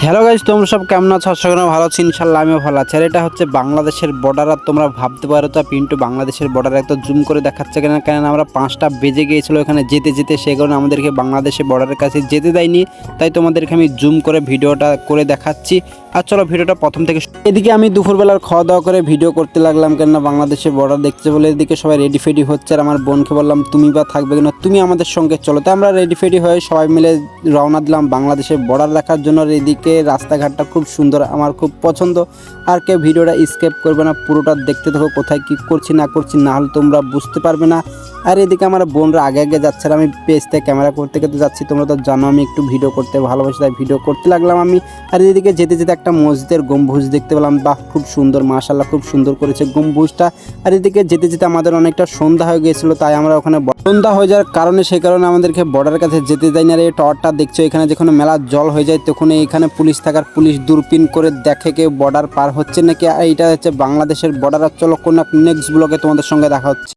Hello guys, তোমরা সব কেমন আছো? আশা করি ভালো আছি। ইনশাল্লাহ আমিও ভালো আছি। আর এটা হচ্ছে বাংলাদেশের বর্ডার। আর তোমরা ভাবতে পারো তো পিন্টু বাংলাদেশের বর্ডার এত জুম করে দেখাচ্ছে কেন? কারণ আমরা 5টা বেজে গিয়েছিলো এখানে যেতে যেতে, সেই কারণে আমাদেরকে বাংলাদেশের বর্ডারের কাছে যেতে দেয়নি। তাই তোমাদেরকে আমি জুম করে ভিডিওটা করে দেখাচ্ছি। আর চলো ভিডিওটা প্রথম থেকে। এদিকে আমি দুপুরবেলার খাওয়া দাওয়া করে ভিডিও করতে লাগলাম, কেননা বাংলাদেশের বর্ডার দেখতে বলে এদিকে সবাই রেডি ফেডি হচ্ছে। আর আমার বোনকে বললাম তুমি বা থাকবে কিনা, তুমি আমাদের সঙ্গে চলো। তো আমরা রেডি ফেডি হয়ে সবাই মিলে রওনা দিলাম বাংলাদেশের বর্ডার দেখার জন্য। আর এদিকে রাস্তাঘাটটা খুব সুন্দর, আমার খুব পছন্দ। আর কেউ ভিডিওটা স্কিপ করবে না, পুরোটা দেখতে থাকো। কোথায় কী করছি না করছি, না হলে তোমরা বুঝতে পারবে না। আর এদিকে আমার বোনরা আগে আগে যাচ্ছে, আর আমি পেজতে ক্যামেরা করতে করতে যাচ্ছি। তোমরা তো জানো আমি একটু ভিডিও করতে ভালোবাসি, তাই ভিডিও করতে লাগলাম আমি। আর এদিকে যেতে যেতে একটা মসজিদের গম্বুজ দেখতে পেলাম। বাহ, খুব সুন্দর, মাশাআল্লাহ খুব সুন্দর করেছে গম্বুজটা। আর এদিকে যেতে যেতে আমাদের অনেকটা সন্ধ্যা হয়ে গিয়েছিলো, তাই আমরা ওখানে সন্ধ্যা হয়ে যাওয়ার কারণে সেই কারণে আমাদেরকে বর্ডারের কাছে যেতে দেয় না। আর এই টাওয়ারটা দেখছো, এখানে যখন মেলা জল হয়ে যায় তখন এখানে পুলিশ থাকার পুলিশ দূরবীন করে দেখে কেউ বর্ডার পার হচ্ছে নাকি। আর এইটা হচ্ছে বাংলাদেশের বর্ডার। চলো কোন নেক্সট ব্লগে তোমাদের সঙ্গে দেখা হচ্ছে।